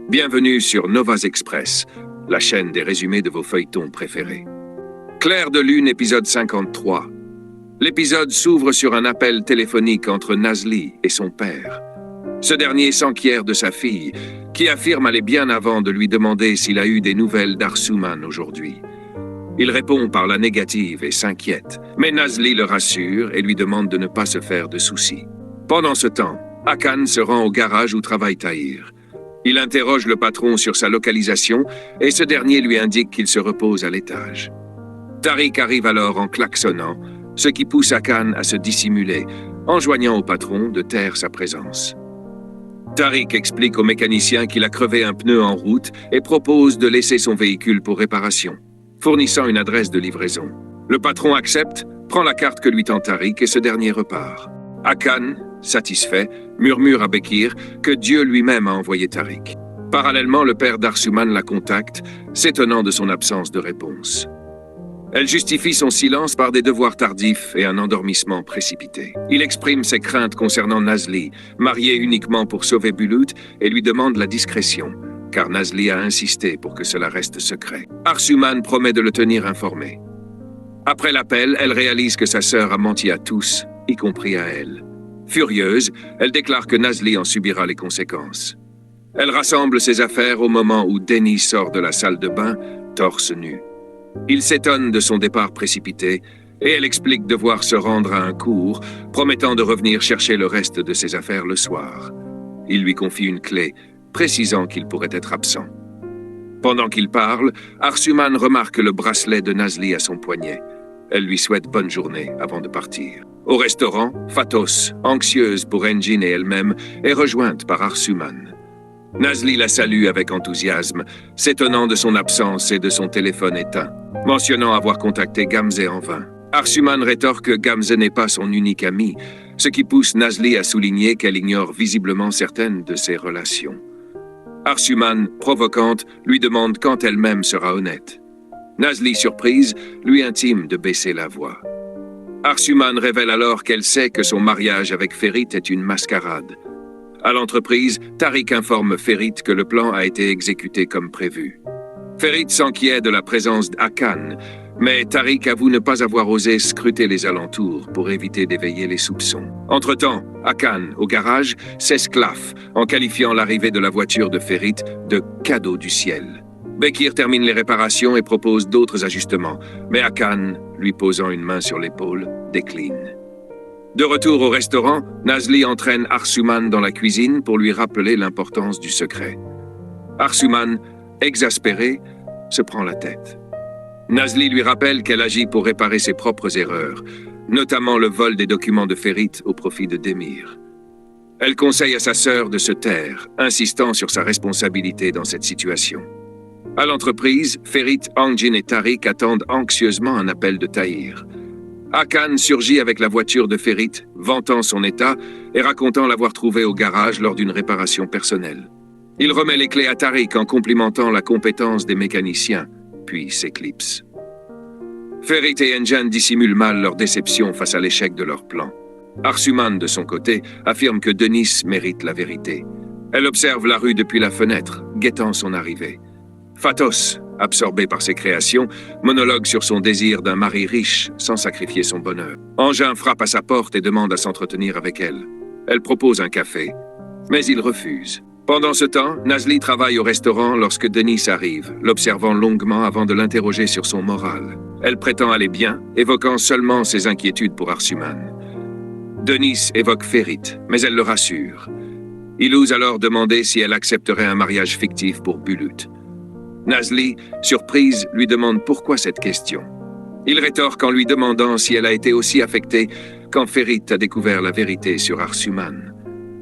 Bienvenue sur Novas Express, la chaîne des résumés de vos feuilletons préférés. Clair de Lune, épisode 53. L'épisode s'ouvre sur un appel téléphonique entre Nazli et son père. Ce dernier s'enquiert de sa fille, qui affirme aller bien avant de lui demander s'il a eu des nouvelles d'Arsouman aujourd'hui. Il répond par la négative et s'inquiète, mais Nazli le rassure et lui demande de ne pas se faire de soucis. Pendant ce temps, Hakan se rend au garage où travaille Tahir. Il interroge le patron sur sa localisation et ce dernier lui indique qu'il se repose à l'étage. Tariq arrive alors en klaxonnant, ce qui pousse Hakan à se dissimuler, enjoignant au patron de taire sa présence. Tariq explique au mécanicien qu'il a crevé un pneu en route et propose de laisser son véhicule pour réparation, fournissant une adresse de livraison. Le patron accepte, prend la carte que lui tend Tariq et ce dernier repart. Hakan, satisfait, murmure à Bekir que Dieu lui-même a envoyé Tariq. Parallèlement, le père d'Arsouman la contacte, s'étonnant de son absence de réponse. Elle justifie son silence par des devoirs tardifs et un endormissement précipité. Il exprime ses craintes concernant Nazli, mariée uniquement pour sauver Bulut, et lui demande la discrétion, car Nazli a insisté pour que cela reste secret. Arsouman promet de le tenir informé. Après l'appel, elle réalise que sa sœur a menti à tous, y compris à elle. Furieuse, elle déclare que Nazli en subira les conséquences. Elle rassemble ses affaires au moment où Denis sort de la salle de bain, torse nu. Il s'étonne de son départ précipité et elle explique devoir se rendre à un cours, promettant de revenir chercher le reste de ses affaires le soir. Il lui confie une clé, précisant qu'il pourrait être absent. Pendant qu'il parle, Arsouman remarque le bracelet de Nazli à son poignet. Elle lui souhaite bonne journée avant de partir. Au restaurant, Fatos, anxieuse pour Engin et elle-même, est rejointe par Arsouman. Nazli la salue avec enthousiasme, s'étonnant de son absence et de son téléphone éteint, mentionnant avoir contacté Gamze en vain. Arsouman rétorque que Gamze n'est pas son unique ami, ce qui pousse Nazli à souligner qu'elle ignore visiblement certaines de ses relations. Arsouman, provocante, lui demande quand elle-même sera honnête. Nazli, surprise, lui intime de baisser la voix. Arsouman révèle alors qu'elle sait que son mariage avec Ferit est une mascarade. À l'entreprise, Tariq informe Ferit que le plan a été exécuté comme prévu. Ferit s'enquiert de la présence d'Hakan, mais Tariq avoue ne pas avoir osé scruter les alentours pour éviter d'éveiller les soupçons. Entre-temps, Hakan, au garage, s'esclaffe en qualifiant l'arrivée de la voiture de Ferit de « cadeau du ciel ». Bekir termine les réparations et propose d'autres ajustements, mais Hakan, lui posant une main sur l'épaule, décline. De retour au restaurant, Nazli entraîne Arsouman dans la cuisine pour lui rappeler l'importance du secret. Arsouman, exaspéré, se prend la tête. Nazli lui rappelle qu'elle agit pour réparer ses propres erreurs, notamment le vol des documents de Ferit au profit de Demir. Elle conseille à sa sœur de se taire, insistant sur sa responsabilité dans cette situation. À l'entreprise, Ferit, Engin et Tariq attendent anxieusement un appel de Tahir. Hakan surgit avec la voiture de Ferit, vantant son état et racontant l'avoir trouvée au garage lors d'une réparation personnelle. Il remet les clés à Tariq en complimentant la compétence des mécaniciens, puis s'éclipse. Ferit et Engin dissimulent mal leur déception face à l'échec de leur plan. Arsouman, de son côté, affirme que Denis mérite la vérité. Elle observe la rue depuis la fenêtre, guettant son arrivée. Fatos, absorbé par ses créations, monologue sur son désir d'un mari riche sans sacrifier son bonheur. Engin frappe à sa porte et demande à s'entretenir avec elle. Elle propose un café, mais il refuse. Pendant ce temps, Nazli travaille au restaurant lorsque Denis arrive, l'observant longuement avant de l'interroger sur son moral. Elle prétend aller bien, évoquant seulement ses inquiétudes pour Arsouman. Denis évoque Ferit, mais elle le rassure. Il ose alors demander si elle accepterait un mariage fictif pour Bulut. Nazli, surprise, lui demande pourquoi cette question. Il rétorque en lui demandant si elle a été aussi affectée quand Ferit a découvert la vérité sur Arsouman.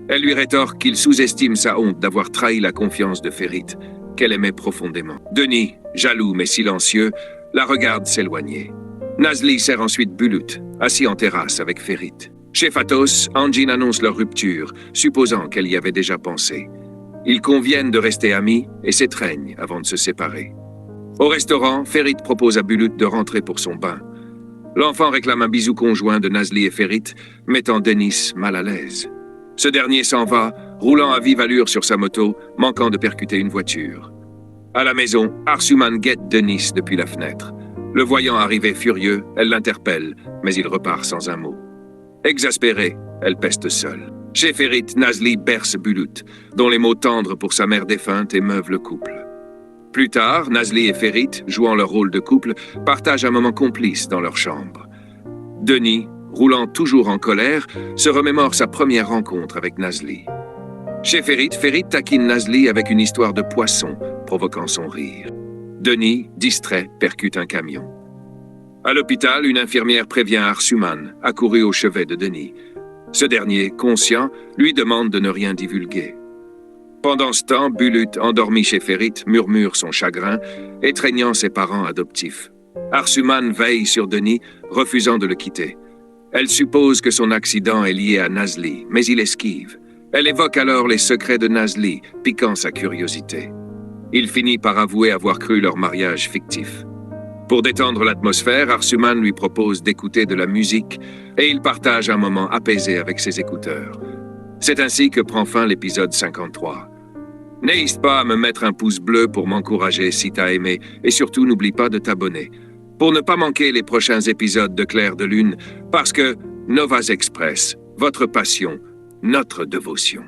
Elle lui rétorque qu'il sous-estime sa honte d'avoir trahi la confiance de Ferit, qu'elle aimait profondément. Denis, jaloux mais silencieux, la regarde s'éloigner. Nazli sert ensuite Bulut, assis en terrasse avec Ferit. Chez Fatos, Engin annonce leur rupture, supposant qu'elle y avait déjà pensé. Ils conviennent de rester amis et s'étreignent avant de se séparer. Au restaurant, Ferit propose à Bulut de rentrer pour son bain. L'enfant réclame un bisou conjoint de Nazli et Ferit, mettant Denis mal à l'aise. Ce dernier s'en va, roulant à vive allure sur sa moto, manquant de percuter une voiture. À la maison, Arsuman guette Denis depuis la fenêtre. Le voyant arriver furieux, elle l'interpelle, mais il repart sans un mot. Exaspérée, elle peste seule. Chez Ferit, Nazli berce Bulut, dont les mots tendres pour sa mère défunte émeuvent le couple. Plus tard, Nazli et Ferit, jouant leur rôle de couple, partagent un moment complice dans leur chambre. Denis, roulant toujours en colère, se remémore sa première rencontre avec Nazli. Chez Ferit, Ferit taquine Nazli avec une histoire de poisson, provoquant son rire. Denis, distrait, percute un camion. À l'hôpital, une infirmière prévient Arsuman, accouru au chevet de Denis. Ce dernier, conscient, lui demande de ne rien divulguer. Pendant ce temps, Bulut, endormi chez Ferit, murmure son chagrin, étreignant ses parents adoptifs. Arsuman veille sur Denis, refusant de le quitter. Elle suppose que son accident est lié à Nazli, mais il esquive. Elle évoque alors les secrets de Nazli, piquant sa curiosité. Il finit par avouer avoir cru leur mariage fictif. Pour détendre l'atmosphère, Arsuman lui propose d'écouter de la musique et il partage un moment apaisé avec ses écouteurs. C'est ainsi que prend fin l'épisode 53. N'hésite pas à me mettre un pouce bleu pour m'encourager si t'as aimé et surtout n'oublie pas de t'abonner pour ne pas manquer les prochains épisodes de Clair de Lune parce que Novas Express, votre passion, notre dévotion.